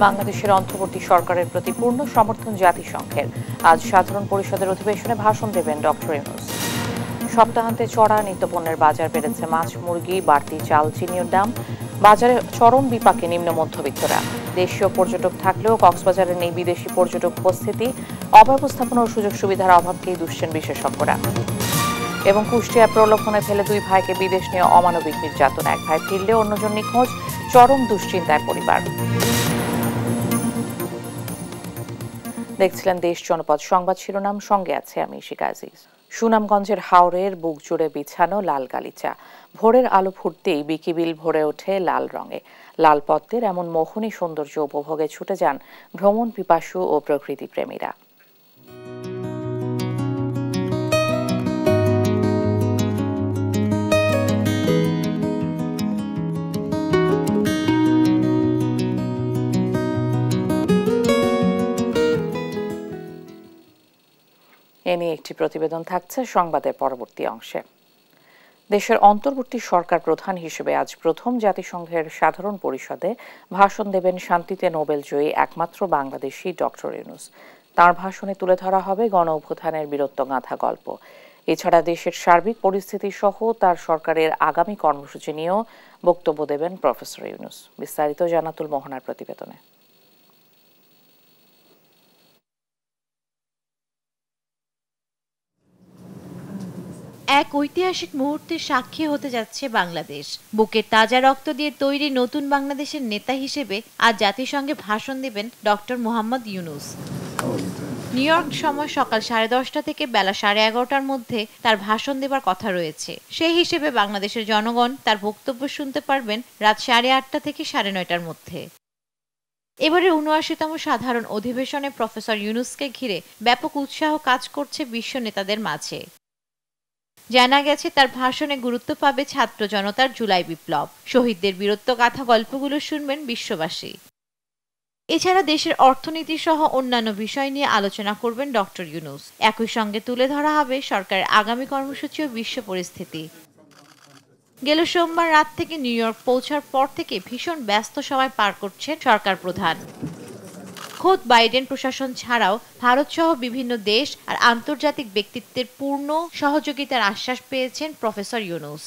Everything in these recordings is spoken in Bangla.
বাংলাদেশের অন্তর্বর্তী সরকারের প্রতি পূর্ণ সমর্থন জাতিসংঘের। আজ সাধারণ পরিষদের অধিবেশনে ভাষণ দেবেন ডক্টর ইউনূস। সপ্তাহান্তে চড়া নিত্যপণ্যের বাজার বেড়েছে মাছ, মুরগি, বাড়তি চাল, চিনির দাম। বাজারে চরম বিপাকে নিম্ন মধ্যবিত্তরা। দেশীয় পর্যটক থাকলেও কক্সবাজারে নেই বিদেশি পর্যটক উপস্থিতি। অব্যবস্থাপনা ও সুযোগ সুবিধার অভাবকেই দুষছেন বিশেষজ্ঞরা। এবং কুষ্টিয়ায় প্রলোভনে ফেলে দুই ভাইকে বিদেশ নিয়ে অমানবিক নির্যাতন। এক ভাই ফিরলেও অন্যজন নিখোঁজ। চরম দুশ্চিন্তায় পরিবার। দেখছিলেন দেশ জনপদ সংবাদ শিরোনাম, সঙ্গে আছে আমি ইশিকা আজিজ। সুনামগঞ্জের হাওরের বুক জুড়ে বিছানো লাল গালিচা। ভোরের আলো ফুটতেই বিকিবিল ভরে ওঠে লাল রঙে। লাল পদ্মের এমন মোহনী সৌন্দর্য উপভোগে ছুটে যান ভ্রমণ পিপাসু ও প্রকৃতি প্রেমীরা। এ নিয়ে একটি প্রতিবেদন থাকছে সংবাদের পরবর্তী অংশে। দেশের অন্তর্বর্তী সরকার প্রধান হিসেবে আজ প্রথম জাতিসংঘের সাধারণ পরিষদে ভাষণ দেবেন শান্তিতে নোবেল জয়ী একমাত্র বাংলাদেশি ডক্টর ইউনূস। তাঁর ভাষণে তুলে ধরা হবে গণ অভ্যুত্থানের বীরত্বগাথা গল্প। এছাড়া দেশের সার্বিক পরিস্থিতি সহ তার সরকারের আগামী কর্মসূচি নিয়েও বক্তব্য দেবেন প্রফেসর ইউনূস। বিস্তারিত জান্নাতুল মোহনার প্রতিবেদনে। এক ঐতিহাসিক মুহূর্তের সাক্ষী হতে যাচ্ছে বাংলাদেশ। বুকের তাজা রক্ত দিয়ে তৈরি নতুন বাংলাদেশের নেতা হিসেবে আজ জাতিসংঘে ভাষণ দেবেন doctor Mohammad Yunus. New York সময় সকাল 10:30 থেকে বেলা 11:30টার মধ্যে তার ভাষণ দেবার কথা রয়েছে। সেই হিসেবে বাংলাদেশের জনগণ তার বক্তব্য শুনতে পারবেন রাত 8:30 থেকে 9:30টার মধ্যে। এবারে ৭৯তম সাধারণ অধিবেশনে প্রফেসর ইউনূসকে ঘিরে ব্যাপক উৎসাহ কাজ করছে বিশ্ব নেতাদের মাঝে। জানা গেছে তার ভাষণে গুরুত্ব পাবে ছাত্র জনতার জুলাই বিপ্লব, শহীদদের বীরত্বগাথা গল্পগুলো শুনবেন বিশ্ববাসী। এছাড়া দেশের অর্থনীতি সহ অন্যান্য বিষয় নিয়ে আলোচনা করবেন ডক্টর ইউনূস। একই সঙ্গে তুলে ধরা হবে সরকারের আগামী কর্মসূচি ও বিশ্ব পরিস্থিতি। গেল সোমবার রাত থেকে নিউ ইয়র্ক পৌঁছার পর থেকে ভীষণ ব্যস্ত সময় পার করছেন সরকার প্রধান। খোদ বাইডেন প্রশাসন ছাড়াও ভারত সহ বিভিন্ন দেশ আর আন্তর্জাতিক ব্যক্তিত্বের পূর্ণ সহযোগিতার আশ্বাস পেয়েছেন প্রফেসর ইউনূস।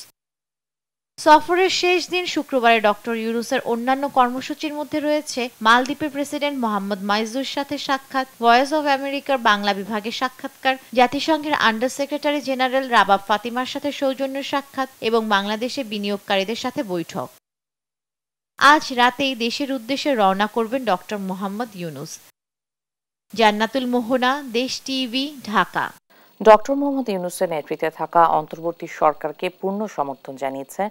সফরের শেষ দিন শুক্রবারে ডক্টর ইউনূসের অন্যান্য কর্মসূচির মধ্যে রয়েছে মালদ্বীপের প্রেসিডেন্ট মোহাম্মদ মাইজুর সাথে সাক্ষাৎ, ভয়েস অব আমেরিকার বাংলা বিভাগের সাক্ষাৎকার, জাতিসংঘের আন্ডার সেক্রেটারি জেনারেল রাবাব ফাতিমার সাথে সৌজন্য সাক্ষাৎ এবং বাংলাদেশে বিনিয়োগকারীদের সাথে বৈঠক। আজ রাতেই দেশের উদ্দেশ্যে রওনা করবেন ডক্টর মোহাম্মদ ইউনূস। জান্নাতুল মোহনা, দেশ টিভি, ঢাকা। ডক্টর মোহাম্মদ ইউনূসের নেতৃত্বে থাকা অন্তর্বর্তী সরকারকে পূর্ণ সমর্থন জানিয়েছে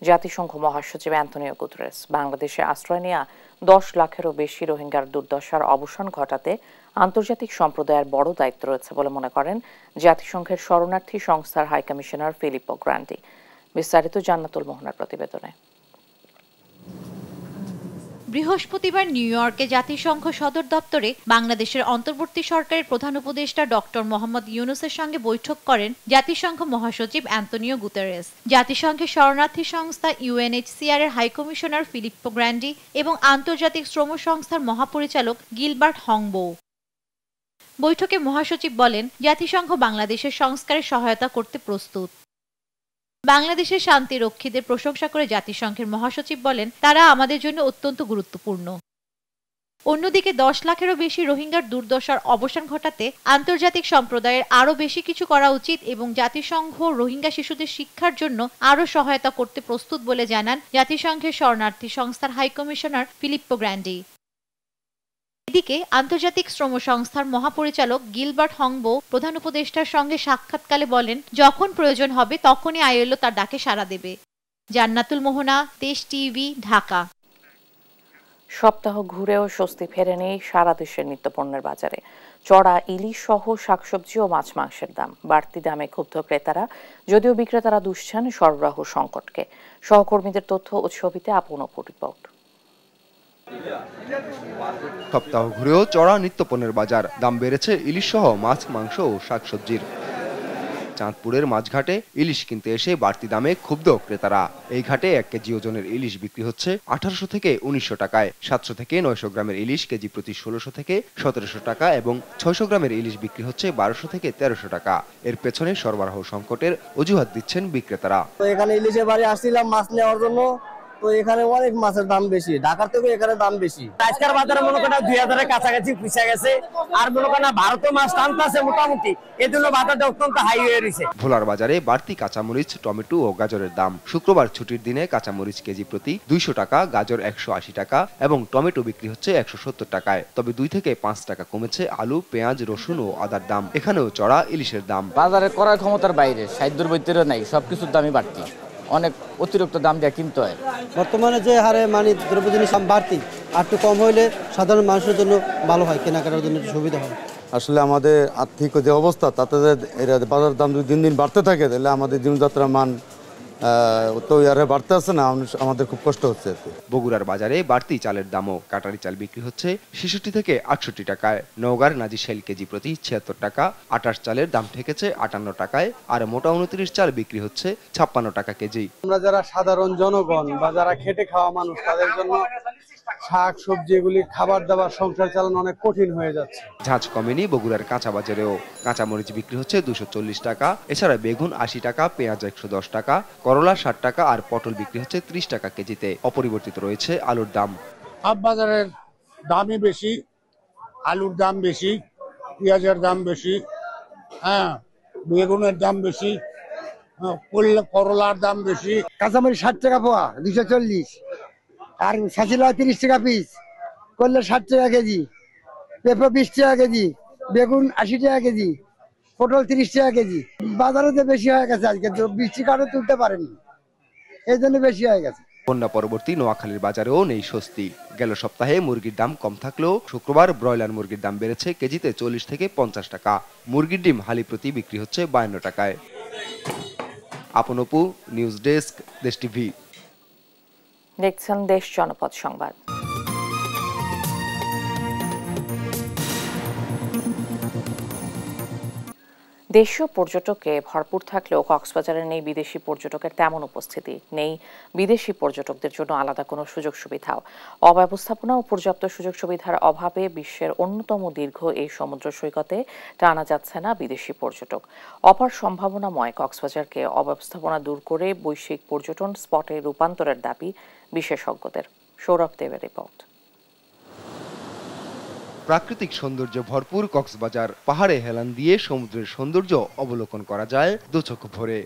জাতিসংঘ মহাসচিব অ্যান্তনিও গুতেরেস। বাংলাদেশে আশ্রয় নেওয়া 10 লাখেরও বেশি রোহিঙ্গার দুর্দশার অবসান ঘটাতে আন্তর্জাতিক সম্প্রদায়ের বড় দায়িত্ব রয়েছে বলে মনে করেন জাতিসংঘের শরণার্থী সংস্থার হাইকমিশনার ফিলিপো গ্রান্ডি। বিস্তারিত জান্নাতুল মোহনার প্রতিবেদনে। বৃহস্পতিবার নিউ ইয়র্কে জাতিসংঘ সদর দপ্তরে বাংলাদেশের অন্তর্বর্তী সরকারের প্রধান উপদেষ্টা ডক্টর মোহাম্মদ ইউনূসের সঙ্গে বৈঠক করেন জাতিসংঘ মহাসচিব অ্যান্তনিও গুতেরেস, জাতিসংঘের শরণার্থী সংস্থা UNHCR এর হাইকমিশনার ফিলিপ্পো গ্র্যান্ডি এবং আন্তর্জাতিক শ্রম সংস্থার মহাপরিচালক গিলবার্ট হংবো। বৈঠকে মহাসচিব বলেন, জাতিসংঘ বাংলাদেশের সংস্কারে সহায়তা করতে প্রস্তুত। বাংলাদেশের শান্তি রক্ষীদের প্রশংসা করে জাতিসংঘের মহাসচিব বলেন, তারা আমাদের জন্য অত্যন্ত গুরুত্বপূর্ণ। অন্যদিকে 10 লাখেরও বেশি রোহিঙ্গার দুর্দশার অবসান ঘটাতে আন্তর্জাতিক সম্প্রদায়ের আরও বেশি কিছু করা উচিত এবং জাতিসংঘ রোহিঙ্গা শিশুদের শিক্ষার জন্য আরও সহায়তা করতে প্রস্তুত বলে জানান জাতিসংঘের শরণার্থী সংস্থার হাইকমিশনার ফিলিপ্পো গ্র্যান্ডি। এদিকে আন্তর্জাতিক শ্রম সংস্থার মহাপরিচালক গিলবার্ট হংবো প্রধান উপদেষ্টার সঙ্গে সাক্ষাৎকালে বলেন, যখন প্রয়োজন হবে তখনই ILO তার ডাকে সাড়া দেবে। জান্নাতুল মোহনা, দেশ টিভি, ঢাকা। সপ্তাহ ঘুরেও স্বস্তি ফেরেনি সারা দেশের নিত্যপণ্যের বাজারে। চড়া ইলিশ সহ শাকসবজি ও মাছ মাংসের দাম। বাড়তি দামে ক্ষুব্ধ ক্রেতারা, যদিও বিক্রেতারা দুষছেন সরবরাহ সংকটকে। সহকর্মীদের তথ্য ও ছবিতে আপন রিপোর্ট। সপ্তাহ ঘুরেও চড়া নিত্যপণ্যের বাজার। দাম বেড়েছে ইলিশ সহ মাছ, মাংস ও শাকসবজির। চাঁদপুরের মাছঘাটে ইলিশ কিনতে এসে বাড়তি দামে ক্ষুব্ধ ক্রেতারা। এই ঘাটে 1 কেজি ওজনের ইলিশ বিক্রি হচ্ছে 1800 থেকে 1900 টাকায়, 700 থেকে 900 গ্রামের ইলিশ কেজি প্রতি 1600 থেকে 1700 টাকা এবং 600 গ্রামের ইলিশ বিক্রি হচ্ছে 1200 থেকে 1300 টাকা। এর পেছনে সরবরাহ সংকটের অজুহাত দিচ্ছেন বিক্রেতারা। তো এখানে ইলিশের বাড়ি আসছিলাম মাছ নেওয়ার জন্য, তো এখানে অনেক মাছের দাম বেশি, ঢাকার থেকে এখানে দাম বেশি। আজকের বাজারে মনে করেন 2000 এর কাছাকাছি পিছা গেছে, আর মনে করেন ভারতীয় মাছ টানতেছে মোটামুটি, এই জন্য বাজারটা অত্যন্ত হাই হয়ে রয়েছে। ভোলার বাজারে বাড়তি কাঁচামরিচ, টমেটো ও গাজরের দাম। শুক্রবার ছুটির দিনে কাঁচামরিচ কেজি প্রতি 200 টাকা, গাজর 180 টাকা এবং টমেটো বিক্রি হচ্ছে 170 টাকায়। তবে 2 থেকে 5 টাকা কমেছে আলু, পেঁয়াজ, রসুন ও আদার দাম। এখানেও চড়া ইলিশের দাম। বাজারে করার ক্ষমতার বাইরে, সাধ্যের ভিতরে নাই, সবকিছুর দামই বাড়তি, অনেক অতিরিক্ত দাম দিয়ে কিনতে হয়। বর্তমানে যে হারে দ্রব্য জিনিস দাম বাড়তি, আর একটু কম হইলে সাধারণ মানুষের জন্য ভালো হয়, কেনাকাটার জন্য সুবিধা হয়। আসলে আমাদের আর্থিক যে অবস্থা, তাতে বাজার দাম যদি দিন দিন বাড়তে থাকে, তাহলে আমাদের জীবনযাত্রার মান তো আরে বাড়তে আছে না, আমাদের খুব কষ্ট হচ্ছে। বগুড়ার বাজারে বাড়তি চালের দামও। কাটারি চাল বিক্রি হচ্ছে 66 থেকে 68 টাকায়, নওগাঁর নাজিরশাইল কেজি প্রতি 76 টাকা, আটাশ চালের দাম ঠেকেছে 58 টাকায়, আর মোটা 29 চাল বিক্রি হচ্ছে 56 টাকা কেজি। আমরা যারা সাধারণ জনগণ বা যারা খেটে খাওয়া মানুষ, তাদের জন্য শাক সবজি এগুলি খাবার দাবার সংসার চালানো অনেক কঠিন হয়ে যাচ্ছে। ঝাঁঝ কমেনি বগুড়ার কাঁচা বাজারেও। কাঁচামরিচ বিক্রি হচ্ছে 240 টাকা, এছাড়া বেগুন 80 টাকা, পেঁয়াজ 110 টাকা, করলা 60 টাকা আর পটল বিক্রি হচ্ছে 30 টাকা কেজিতে। অপরিবর্তিত রয়েছে আলুর দাম। সব বাজারের দামই বেশি, আলুর দাম বেশি, পেঁয়াজের দাম বেশি, বেগুনের দাম বেশি, করলার দাম বেশি। কাঁচামরিচ 60 টাকা পোয়া, 240, আর শাচিলা 30 টাকা পিস, করলে 60 টাকা কেজি, পেঁপে 20 টাকা কেজি, বেগুন 80 টাকা কেজি, পটল 30 টাকা কেজি। বাজারে তো বেশি হয়ে গেছে, আজকে বৃষ্টি কারণে তুলতে পারেনি, এই জন্য বেশি হয়ে গেছে। বন্যা পরবর্তী নোয়াখালীর বাজারেও নেই স্বস্তি। গেল সপ্তাহে মুরগির দাম কম থাকলেও শুক্রবার ব্রয়লার মুরগির দাম বেড়েছে কেজিতে 40 থেকে 50 টাকা। মুরগির ডিম হালি প্রতি বিক্রি হচ্ছে 52 টাকায়। আপন অপু, নিউজ ডেস্ক, দেশ টিভি। দেখছেন দেশ জনপদ সংবাদ। দেশীয় পর্যটকে ভরপুর থাকলেও কক্সবাজারে নেই বিদেশি পর্যটকের তেমন উপস্থিতি, নেই বিদেশি পর্যটকদের জন্য আলাদা কোনো সুযোগ সুবিধাও। অব্যবস্থাপনা ও পর্যাপ্ত সুযোগ সুবিধার অভাবে বিশ্বের অন্যতম দীর্ঘ এই সমুদ্র সৈকতে টানা যাচ্ছে না বিদেশি পর্যটক। অপার সম্ভাবনাময় কক্সবাজারকে অব্যবস্থাপনা দূর করে বৈশ্বিক পর্যটন স্পটে রূপান্তরের দাবি বিশেষজ্ঞদের। সৌরভ দেবের রিপোর্ট। প্রাকৃতিক সৌন্দর্য ভরপুর কক্সবাজার। পাহাড়ে হেলান দিয়ে সমুদ্রের সৌন্দর্য অবলোকন করা যায় দুচোখ ভরে।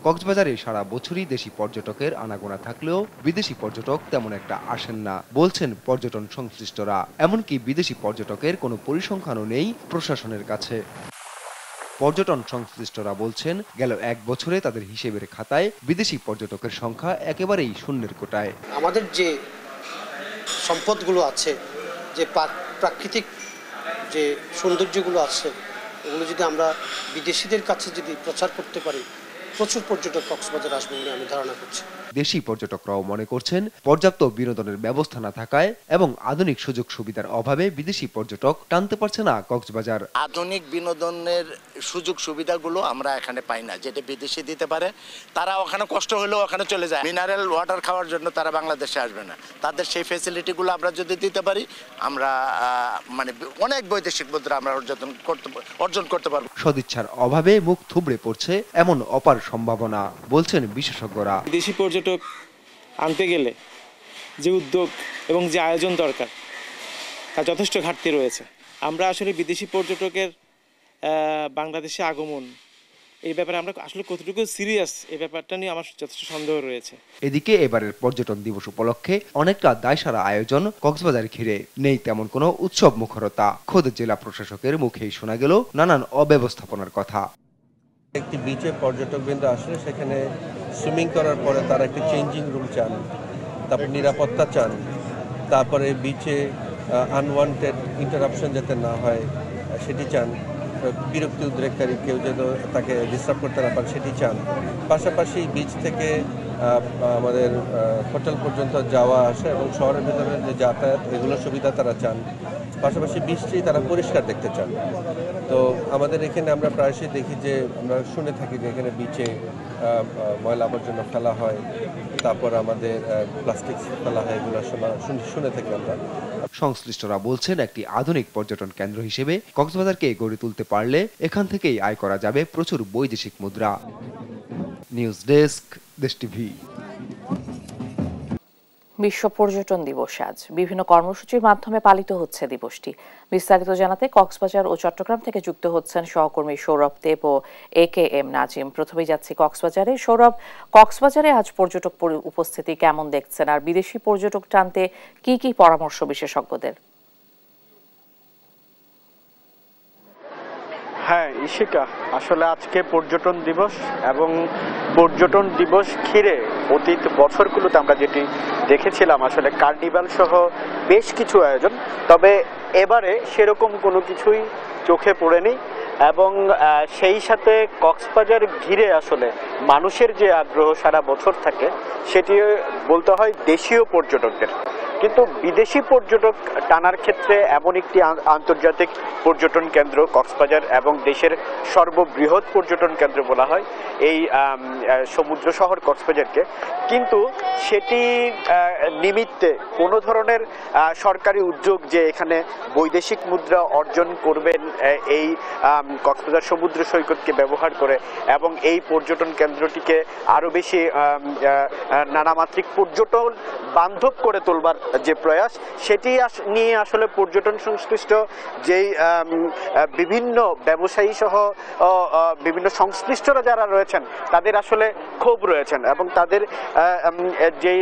কক্সবাজারে সারা বছরই দেশি পর্যটকের আনাগোনা থাকলেও বিদেশি পর্যটক তেমন একটা আসেন না বলছেন পর্যটন সংশ্লিষ্টরা। এমনকি বিদেশি পর্যটকের কোনো পরিসংখ্যানও নেই প্রশাসনের কাছে। পর্যটন সংশ্লিষ্টরা বলছেন গেল 1 বছরে তাদের হিসেবের খাতায় বিদেশি পর্যটকের সংখ্যা একেবারেই শূন্যের কোটায়। আমাদের যে সম্পদগুলো আছে, যে প্রাকৃতিক যে সৌন্দর্যগুলো আছে, ওগুলো যদি আমরা বিদেশিদের কাছে যদি প্রচার করতে পারি, প্রচুর পর্যটক কক্সবাজার আসবে বলে আমি ধারণা করছি। দেশি পর্যটকরাও মনে করছেন পর্যাপ্ত বিনোদনের ব্যবস্থা না থাকায় এবং আধুনিক সুযোগ সুবিধার অভাবে বিদেশি পর্যটক টানতে পারছে না কক্সবাজার। আধুনিক বিনোদনের সুযোগ সুবিধাগুলো আমরা এখানে পাই না, যেটা বিদেশি দিতে পারে। তারা ওখানে কষ্ট হলেও ওখানে চলে যায়, মিনারেল ওয়াটার খাওয়ার জন্য তারা বাংলাদেশে আসবে না। তাদের সেই ফ্যাসিলিটিগুলো আমরা যদি দিতে পারি, আমরা মানে অনেক বৈদেশিক মুদ্রা আমরা অর্জন করতে পারবো। সদিচ্ছার অভাবে মুখ থুবড়ে পড়ছে এমন অপার সম্ভাবনা বলছেন বিশেষজ্ঞরা। বিদেশি পর্যটক আনতে গেলে যে উদ্যোগ এবং যে আয়োজন দরকার, তার যথেষ্ট ঘাটতি রয়েছে। আমরা আসলে বিদেশি পর্যটকের বাংলাদেশে আগমন, এই ব্যাপারে আমরা আসলে কতটুকু সিরিয়াস, এই ব্যাপারটা নিয়ে আমার যথেষ্ট সন্দেহ রয়েছে। এদিকে এবারের পর্যটন দিবস উপলক্ষে অনেকটা দায়সারা আয়োজন কক্সবাজার ঘিরে। নেই তেমন কোনো উৎসব মুখরতা। খোদ জেলা প্রশাসকের মুখেই শোনা গেল নানান অব্যবস্থাপনার কথা। একটি বিচে পর্যটকবৃন্দ আসলে সেখানে সুইমিং করার পরে তারা একটি চেঞ্জিং রুম চান, তারপর নিরাপত্তা চান, তারপরে বিচে আনওয়ান্টেড ইন্টারাপশন যাতে না হয় সেটি চান, বিরক্তি উদ্রেককারী কেউ যেন তাকে ডিস্টার্ব করতে না পারে সেটি চান। পাশাপাশি বিচ থেকে আমাদের হোটেল পর্যন্ত যাওয়া আসা এবং শহরের ভেতরে যে যাতায়াত এগুলোর সুবিধা তারা চান। পাশাপাশি বীজটি তারা পরিষ্কার দেখতে চান। তো আমাদের এখানে আমরা প্রায়শই দেখি যে আমরা শুনে থাকি যে এখানে বিচে ময়লা আবর্জনা ফেলা হয়, তারপর আমাদের প্লাস্টিক ফেলা হয়, এগুলো শুনে থাকি আমরা। সংশ্লিষ্টরা বলছেন একটি আধুনিক পর্যটন কেন্দ্র হিসেবে কক্সবাজারকে গড়ে তুলতে পারলে এখান থেকেই আয় করা যাবে প্রচুর বৈদেশিক মুদ্রা। নিউজ ডেস্ক, দেশ টিভি। বিশ্ব পর্যটন দিবস আজ বিভিন্ন কর্মসূচির মাধ্যমে পালিত হচ্ছে দিবসটি। বিস্তারিত জানাতে কক্সবাজার ও চট্টগ্রাম থেকে যুক্ত হচ্ছেন সহকর্মী সৌরভ দেব ও AKM নাজিম। প্রথমেই যাচ্ছি কক্সবাজারে। সৌরভ, কক্সবাজারে আজ পর্যটক উপস্থিতি কেমন দেখছেন, আর বিদেশি পর্যটক টানতে কি কি পরামর্শ বিশেষজ্ঞদের? হ্যাঁ ইশিকা, আসলে আজকে পর্যটন দিবস এবং পর্যটন দিবস ঘিরে অতীত বছরগুলোতে আমরা যেটি দেখেছিলাম আসলে কার্নিভাল সহ বেশ কিছু আয়োজন, তবে এবারে সেরকম কোনো কিছুই চোখে পড়েনি এবং সেই সাথে কক্সবাজার ঘিরে আসলে মানুষের যে আগ্রহ সারা বছর থাকে সেটি বলতে হয় দেশীয় পর্যটকদের, কিন্তু বিদেশি পর্যটক টানার ক্ষেত্রে এমন একটি আন্তর্জাতিক পর্যটন কেন্দ্র কক্সবাজার এবং দেশের সর্ববৃহৎ পর্যটন কেন্দ্র বলা হয় এই সমুদ্র শহর কক্সবাজারকে, কিন্তু সেটি নিমিত্তে কোনো ধরনের সরকারি উদ্যোগ যে এখানে বৈদেশিক মুদ্রা অর্জন করবেন এই কক্সবাজার সমুদ্র সৈকতকে ব্যবহার করে এবং এই পর্যটন কেন্দ্রটিকে আরও বেশি নানামাত্রিক পর্যটন বান্ধব করে তোলবার যে প্রয়াস সেটি নিয়ে আসলে পর্যটন সংশ্লিষ্ট যেই বিভিন্ন ব্যবসায়ী সহ বিভিন্ন সংশ্লিষ্টরা যারা রয়েছেন তাদের আসলে ক্ষোভ রয়েছেন এবং তাদের যেই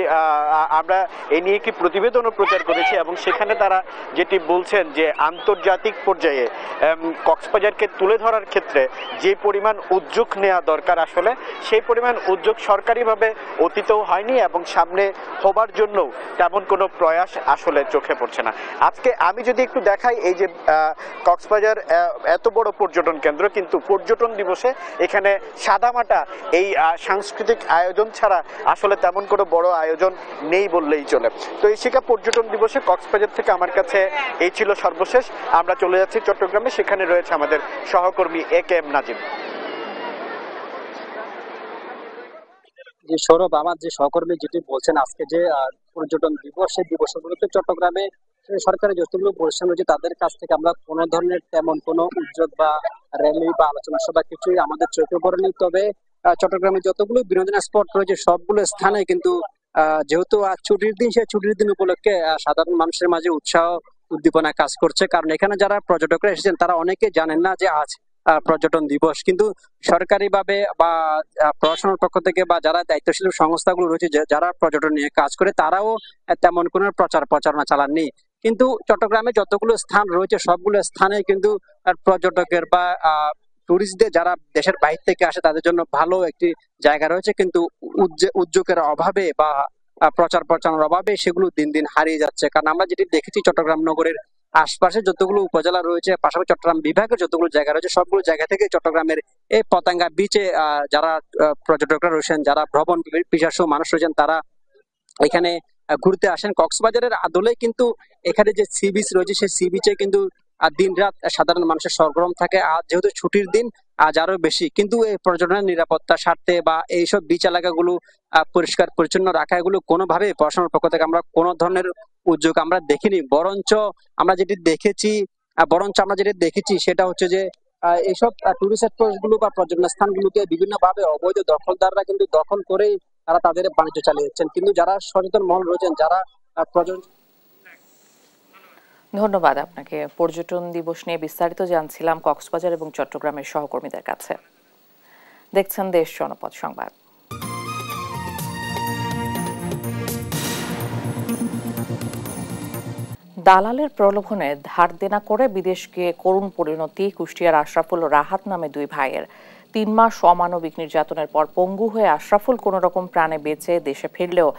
আমরা এ নিয়ে কি প্রতিবেদনও প্রচার করেছি এবং সেখানে তারা যেটি বলছেন যে আন্তর্জাতিক পর্যায়ে কক্সবাজারকে তুলে ধরার ক্ষেত্রে যে পরিমাণ উদ্যোগ নেওয়া দরকার আসলে সেই পরিমাণ উদ্যোগ সরকারিভাবে অতীতেও হয়নি এবং সামনে হবার জন্য তেমন কোনো প্রয়াস আসলে চোখে পড়ছে না। আজকে আমি যদি একটু দেখাই, এই যে কক্সবাজার এত বড় পর্যটন কেন্দ্র, কিন্তু পর্যটন দিবসে এখানে সাদামাটা এই সাংস্কৃতিক আয়োজন ছাড়া আসলে তেমন কোনো বড় আয়োজন নেই বললেই চলে। তো এই শিকা পর্যটন দিবসে কক্সবাজার থেকে আমার কাছে এই ছিল সর্বশেষ। আমরা চলে যাচ্ছি চট্টগ্রামে, সেখানে রয়েছে আমাদের সহকর্মী AKM নাজিম। যে সৌরভ, আমার যে সহকর্মী যেটি বলছেন আজকে যে পর্যটন দিবস, সেই দিবসগুলোতে চট্টগ্রামে সরকারি যতগুলো প্রতিষ্ঠান রয়েছে তাদের কাছ থেকে আমরা কোনো ধরনের তেমন কোনো উদ্যোগ বা র্যালি বা আলোচনা সভা কিছুই আমাদের চোখে পড়েনি। তবে চট্টগ্রামে যতগুলো বিনোদন স্পট রয়েছে সবগুলো স্থানে কিন্তু যেহেতু ছুটির দিন, সেই ছুটির দিন উপলক্ষে সাধারণ মানুষের মাঝে উৎসাহ উদ্দীপনা কাজ করছে, কারণ এখানে যারা পর্যটকরা এসেছেন তারা অনেকে জানেন না যে আজ পর্যটন দিবস, কিন্তু সরকারিভাবে বা প্রশাসনের পক্ষ থেকে বা যারা দায়িত্বশীল সংস্থাগুলো রয়েছে যারা পর্যটন নিয়ে কাজ করে তারাও তেমন কোনো প্রচারণা চালাননি। কিন্তু চট্টগ্রামে যতগুলো স্থান রয়েছে সবগুলো স্থানে কিন্তু পর্যটকের বা টুরিস্টদের যারা দেশের বাইরে থেকে আসে তাদের জন্য ভালো একটি জায়গা রয়েছে, কিন্তু উদ্যোগের অভাবে বা প্রচারণার অভাবে সেগুলো দিন দিন হারিয়ে যাচ্ছে। কারণ আমরা যেটি দেখেছি চট্টগ্রাম নগরের আশপাশে যতগুলো উপজেলা রয়েছে, পাশাপাশি চট্টগ্রাম বিভাগের যতগুলো জায়গা রয়েছে সবগুলো জায়গা থেকে চট্টগ্রামের এই পতেঙ্গা বিচে যারা পর্যটকরা রয়েছেন, যারা ভ্রমণ পিপাসু মানুষ রয়েছেন তারা এখানে ঘুরতে আসেন। কক্সবাজারের আদলে কিন্তু এখানে যে সি বিচ রয়েছে সেই সি বিচে কিন্তু দিন রাত সাধারণ মানুষের সরগরম থাকে। আর যেহেতু ছুটির দিন আজ আরো বেশি, কিন্তু এই পর্যটনের নিরাপত্তা স্বার্থে বা এইসব বিচ এলাকাগুলো পরিষ্কার পরিচ্ছন্ন রাখা, এগুলো কোনোভাবে প্রশাসনের পক্ষ থেকে আমরা কোনো ধরনের উদ্যোগ আমরা দেখিনি। বরঞ্চ আমরা যেটি দেখেছি সেটা হচ্ছে যে এইসব টুরিস্ট স্পটগুলো বা পর্যটন স্থানগুলোকে বিভিন্ন ভাবে অবৈধ দখলদাররা কিন্তু দখল করেই তারা তাদের বাণিজ্য চালিয়ে যাচ্ছেন। কিন্তু যারা সচেতন মহল রয়েছেন, যারা ধন্যবাদ আপনাকে। পর্যটন দিবস নিয়ে বিস্তারিত জানছিলাম কক্সবাজার এবং চট্টগ্রামের সহকর্মীদের কাছে। দেখছেন দেশ জনপদ সংবাদ। দালালের প্রলোভনে ধার দেনা করে বিদেশ গিয়ে করুণ পরিণতি কুষ্টিয়ার আশরাফুল রাহাত নামে দুই ভাইয়ের। 3 মাস অমানবিক নির্যাতনের পর পঙ্গু হয়ে আশরাফুল কোনো রকম প্রাণে বেঁচে দেশে ফিরলেও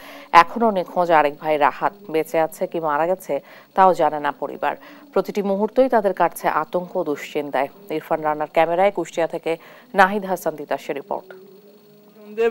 এখনও নিখোঁজ আরেক ভাই রাহাত। বেঁচে আছে কি মারা গেছে তাও জানে না পরিবার। প্রতিটি মুহূর্তই তাদের কাছে আতঙ্ক ও দুশ্চিন্তায়। ইরফান রানার ক্যামেরায় কুষ্টিয়া থেকে নাহিদ হাসান তিতাসের রিপোর্ট।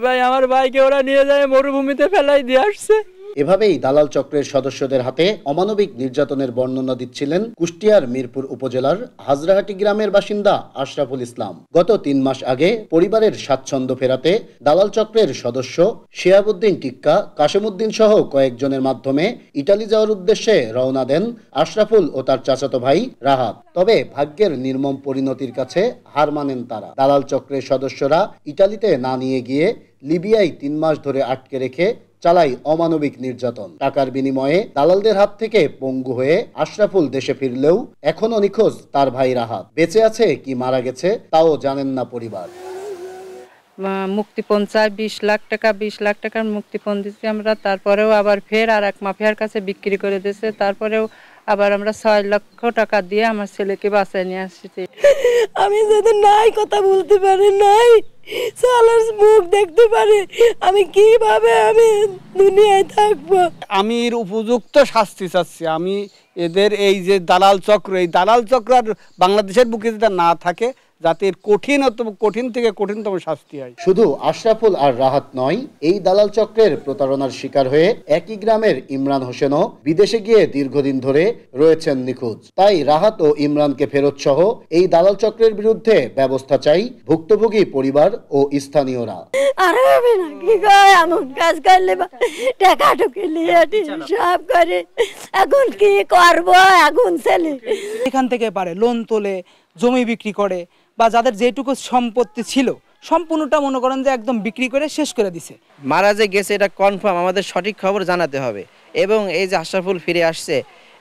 ভাই আমার ভাইকে ওরা নিয়ে যায় মরুভূমিতে ফেলাই দিয়ে আসছে। এভাবেই দালাল চক্রের সদস্যদের হাতে অমানবিক নির্যাতনের বর্ণনা দিচ্ছিলেন কুষ্টিয়ার মিরপুর উপজেলার হাজরাহাটি গ্রামের বাসিন্দা আশরাফুল ইসলাম। গত 3 মাস আগে পরিবারের স্বাচ্ছন্দ্য ফেরাতে দালাল চক্রের সদস্য শিহাবুদ্দিন টিক্কা, কাশেমউদ্দিন সহ কয়েকজনের মাধ্যমে ইটালি যাওয়ার উদ্দেশ্যে রওনা দেন আশরাফুল ও তার চাচাতো ভাই রাহাত। তবে ভাগ্যের নির্মম পরিণতির কাছে হার মানেন তারা। দালাল চক্রের সদস্যরা ইটালিতে না নিয়ে গিয়ে লিবিয়ায় 3 মাস ধরে আটকে রেখে চালায় অমানবিক নির্যাতন। টাকার বিনিময়ে দালালদের হাত থেকে পঙ্গু হয়ে আশরাফুল দেশে ফিরলেও এখনো নিখোঁজ তার ভাই রাহাত। বেঁচে আছে কি মারা গেছে তাও জানেন না পরিবার। মুক্তিপণ চাই 20 লাখ টাকার মুক্তিপণ দিচ্ছি আমরা। তারপরেও আবার ফের আর এক মাফিয়ার কাছে বিক্রি করে দিয়েছে। তারপরেও আবার আমরা 6 লক্ষ টাকা দিয়ে আমার ছেলেকে বাঁচায় নিয়ে আসছি। আমি যদি নাই কথা বলতে পারি, নাই সালার মুখ দেখতে পারি, আমি কিভাবে আমি দুনিয়ায় থাকবো? আমি উপযুক্ত শাস্তি চাচ্ছি। আমি এদের এই যে দালাল চক্র, এই দালাল চক্র আর বাংলাদেশের বুকে যদি না থাকে, যাতে কঠিন থেকে কঠিনতম শাস্তি হয়। শুধু আশরাফুল আর রাহাত নয়, এই দালাল চক্রের প্রতারণার শিকার হয়ে একই গ্রামের ইমরান হোসেনও বিদেশে গিয়ে দীর্ঘদিন ধরে রয়েছেন নিখোঁজ। তাই রাহাত ও ইমরানকে ফেরত সহ এই দালাল চক্রের বিরুদ্ধে ব্যবস্থা চাই ভুক্তভোগী পরিবার ও স্থানীয়রা। আর হবে না কি কয়, এমন কাজ করলে টাকা ঢুকিয়ে সব করে, এখন কি করবো? এখন ছেলে এখান থেকে পারে লোন তোলে, জমি বিক্রি করে, বা যাদের যেটুকু সম্পত্তি ছিল সম্পূর্ণটা মনে করেন যে একদম বিক্রি করে শেষ করে দিছে। মারা যে গেছে এটা কনফার্ম, আমাদের সঠিক খবর জানাতে হবে। এবং এই যে আশরাফুল ফিরে আসছে,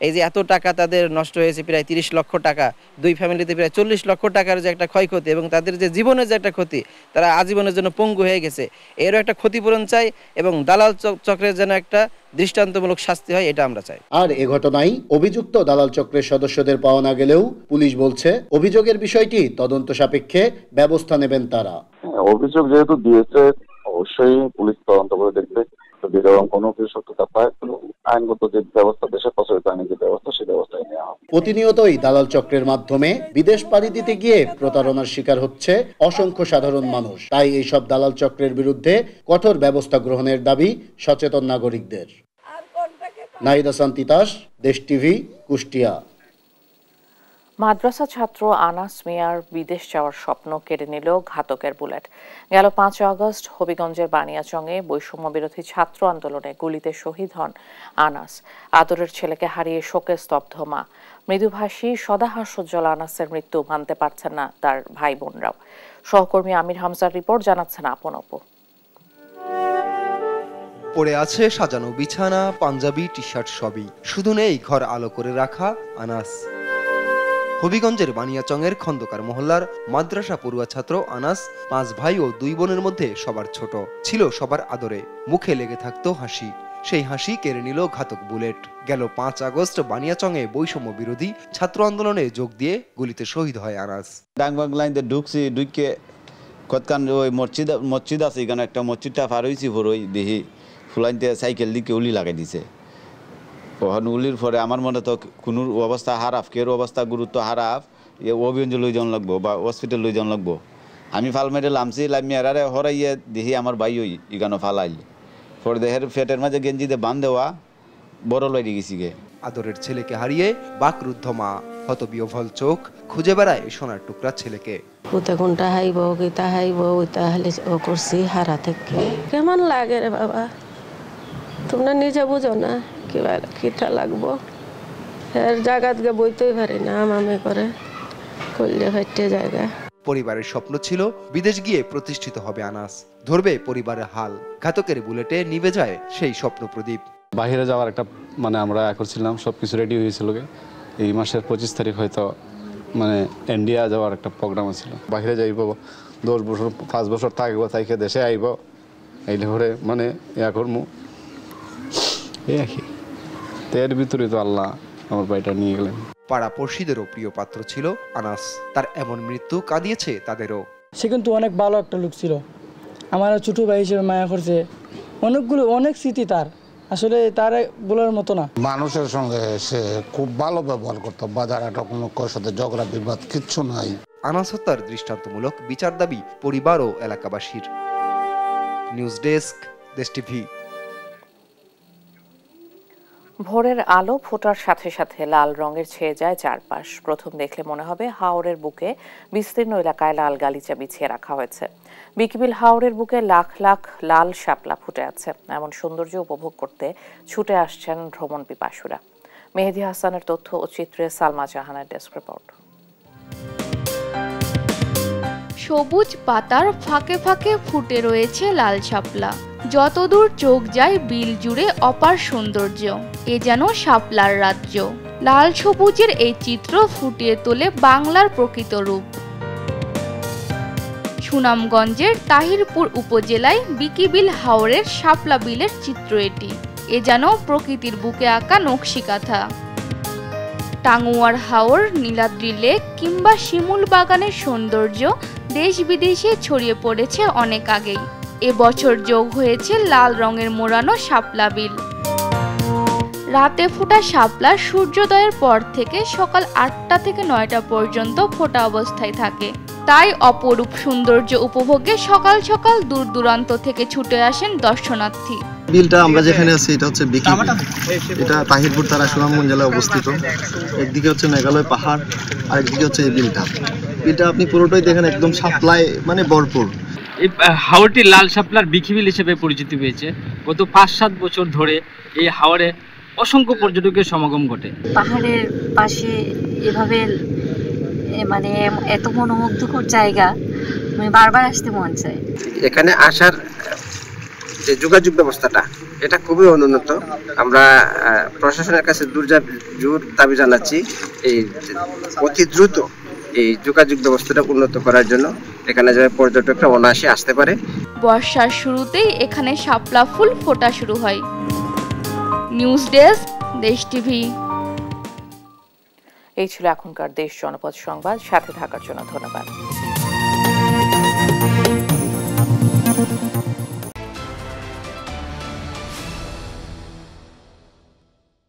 এই যে এত টাকা তাদের নষ্ট হয়েছে, প্রায় 30 লক্ষ টাকা, 2 ফ্যামিলিতে প্রায় 40 লক্ষ টাকার যে একটা ক্ষয়ক্ষতি, এবং তাদের যে জীবনের যে একটা ক্ষতি, তারা আজীবনের জন্য পঙ্গু হয়ে গেছে, এরও একটা ক্ষতিপূরণ চাই এবং দালাল চক্রের যেন একটা দৃষ্টান্তমূলক শাস্তি হয়, এটা আমরা চাই। আর এ ঘটনায় অভিযুক্ত দালাল চক্রের সদস্যদের পাওয়া না গেলেও পুলিশ বলছে অভিযোগের বিষয়টি তদন্ত সাপেক্ষে ব্যবস্থা নেবেন তারা। অভিযোগ যেহেতু দিয়েছে, অবশ্যই পুলিশ তদন্ত করে দেখবে। যদি এরকম কোনো কিছু সত্যতা পায়, আইনগত যে ব্যবস্থা, দেশের প্রচলিত আইনের যে ব্যবস্থা, সেই ব্যবস্থায় নেওয়া হবে। প্রতিনিয়তই দালাল চক্রের মাধ্যমে বিদেশ পাড়ি দিতে গিয়ে প্রতারণার শিকার হচ্ছে অসংখ্য সাধারণ মানুষ। তাই এইসব দালাল চক্রের বিরুদ্ধে কঠোর ব্যবস্থা গ্রহণের দাবি সচেতন নাগরিকদের। নাহিদ হাসান তিতাস, দেশ টিভি, কুষ্টিয়া। মাদ্রাসা ছাত্র আনাস মিয়ার বিদেশ যাওয়ার স্বপ্ন কেড়ে নিল ঘাতকের বুলেট। গেল 5 আগস্ট হবিগঞ্জের বানিয়াচংয়ে বৈষম্য বিরোধী ছাত্র আন্দোলনে গুলিতে শহীদ হন আনাস। আদরের ছেলেকে হারিয়ে শোকে স্তব্ধ মা। মৃদুভাষী সদাহাস্যোজ্জ্বল আনাসের মৃত্যু মানতে পারছেন না তার ভাই বোনরাও। সহকর্মী আমির হামজার রিপোর্ট, জানাচ্ছেন আপন অপু। পড়ে আছে সাজানো বিছানা, পাঞ্জাবি, টি শার্ট সবই, শুধু নেই ঘর আলো করে রাখা আনাস। হবিগঞ্জের বানিয়াচংয়ের খন্দকার মহল্লার মাদ্রাসা পড়ুয়া ছাত্র আনাস 5 ভাই ও 2 বোনের মধ্যে সবার ছোট, ছিল সবার আদরে, মুখে লেগে থাকতো হাসি। সেই হাসি কেড়ে নিল ঘাতক বুলেট। গেল 5 আগস্ট বানিয়াচংয়ে বৈষম্য বিরোধী ছাত্র আন্দোলনে যোগ দিয়ে গুলিতে শহীদ হয় আনাস। ডাংবাংলাইনতে ঢুকছি, ঢুকে কতক্ষণ ওই মসজিদ আছে, এখানে একটা মসজিদটা পার হয়েছি, ভরই দেখি ফুলাইনতে সাইকেল দিকে উলি লাগাই দিছে। ওখানে উলির পরে আমার মনে তো কোনো অবস্থা হারাফ, কেউ অবস্থা গুরুত্ব হারাফ, অভিযোগ লই যাওয়া লাগবো বা হসপিটাল লই যাওয়া লাগবো। আমি ফাল মেরে লামছি, লামি এরারে হরাইয়ে দেখি আমার ভাই ওই ইগানো ফালাইল, পরে দেহের ফেটের মাঝে গেঞ্জিতে বান দেওয়া, বড় লই গেছি গে। আদরের ছেলেকে হারিয়ে বাকরুদ্ধ মা, হতবিহ্বল চোখ, খুঁজে বেড়ায় সোনার টুকরা ছেলেকে। কোথা কোনটা হাইব, গীতা হাইব, ওইটা হলে ও করছি হারা থেকে। কেমন লাগে রে বাবা, তোমরা নিজে বুঝো না কিটা লাগবো। এর জায়গাত গে বইতেই পারি না, আমি করে করলে হইতে জায়গা। পরিবারের স্বপ্ন ছিল বিদেশ গিয়ে প্রতিষ্ঠিত হবে আনাস, ধরবে পরিবারের হাল। ঘাতকের বুলেটে নিভে যায় সেই স্বপ্ন প্রদীপ। বাইরে যাওয়ার একটা আমরা করছিলাম, সবকিছু রেডি হয়েছিল। এই মাসের 25 তারিখ হয়তো ইন্ডিয়া যাওয়ার একটা প্রোগ্রাম ছিল। বাইরে যাইব 10 বছর 5 বছর থাকবো, তাইকে দেশে আইব, এইলে ঘরে ইয়া করবো, এর ভিতরে তো আল্লাহ আমার ভাইটা নিয়ে গেলেন। পাড়া পড়শিদেরও প্রিয় পাত্র ছিল আনাস, তার এমন মৃত্যু কাঁদিয়েছে তাদেরও। সে কিন্তু অনেক ভালো একটা লোক ছিল, আমার ছোট ভাই হিসেবে মায়া করছে, অনেক স্মৃতি তার, আসলে তার বলার মতো না। মানুষের সঙ্গে সে খুব ভালো ব্যবহার করতো, বাজার একটা কোনো সাথে ঝগড়া বিবাদ কিচ্ছু নাই। আনাস হত্যার দৃষ্টান্তমূলক বিচার দাবি পরিবার ও এলাকাবাসীর। নিউজ ডেস্ক, দেশ টিভি। ভোরের আলো ফোটার সাথে সাথে লাল রঙের ছেয়ে যায় চারপাশ। প্রথম দেখলে মনে হবে হাওরের বুকে বিস্তীর্ণ এলাকায় লাল গালিচা বিছিয়ে রাখা হয়েছে। বিকিবিল হাওরের বুকে লাখ লাখ লাল শাপলা ফুটে আছে। এমন সৌন্দর্য উপভোগ করতে ছুটে আসছেন ভ্রমণ পিপাসুরা। মেহেদী হাসানের তথ্য ও চিত্রে সালমা জাহানের ডেস্ক রিপোর্ট। সবুজ পাতার ফাঁকে ফাঁকে ফুটে রয়েছে লাল শাপলা। যতদূর চোখ যায় বিল জুড়ে অপার সৌন্দর্য, এ যেন শাপলার রাজ্য। লাল সবুজের এই চিত্র ফুটিয়ে তোলে বাংলার প্রকৃত রূপ। সুনামগঞ্জের তাহিরপুর উপজেলায় বিকিবিল হাওরের শাপলা বিলের চিত্র এটি। এ যেন প্রকৃতির বুকে আঁকা নকশিকাঁথা। টাঙ্গুয়ার হাওর, নীলাদ্রি লেক কিংবা শিমুল বাগানের সৌন্দর্য দেশ বিদেশে ছড়িয়ে পড়েছে অনেক আগেই। এবছর যোগ হয়েছে লাল রঙের মোড়ানো শাপলা বিল। রাতে ফোটা শাপলা সূর্যোদয়ের পর থেকে সকাল 8টা থেকে 9টা পর্যন্ত ফোটা অবস্থায় থাকে। তাই অপরূপ সৌন্দর্য উপভোগে সকাল সকাল দূর দূরান্ত থেকে ছুটে আসেন দর্শনার্থী। বিলটা আমরা যেখানে আছি এটা হচ্ছে বিকিবিল, এটা তাহিরপুর তারা সুনামগঞ্জ জেলায় অবস্থিত। একদিকে হচ্ছে মেঘালয় পাহাড়, আর একদিকে হচ্ছে এই বিলটা। আপনি পুরোটাই দেখেন একদম শাপলায় মানে ভরপুর। এই হাওরটি লাল শাপলার বিকিবিল হিসেবে পরিচিতি পেয়েছে। গত 5-7 বছর ধরে এই হাওরে অসংখ্য পর্যটকের সমাগম ঘটে। পাহাড়ের পাশে এভাবে মানে এত মনোমুগ্ধকর জায়গা, মানে বারবার আসতে মন চায়। এখানে আসার যে যোগাযোগ ব্যবস্থাটা এটা খুবই অনুন্নত। আমরা প্রশাসনের কাছে জোর দাবি জানাচ্ছি এই অতি দ্রুত এই যোগাযোগ ব্যবস্থাটা উন্নত করার জন্য, এখানে যাতে পর্যটকরা অনায়াসে আসতে পারে। বর্ষার শুরুতেই এখানে শাপলা ফুল ফোটা শুরু হয়। নিউজ ডেস্ক, দেশ টিভি। এই ছিল এখনকার দেশ জনপদ সংবাদ। সাথে থাকার জন্য ধন্যবাদ।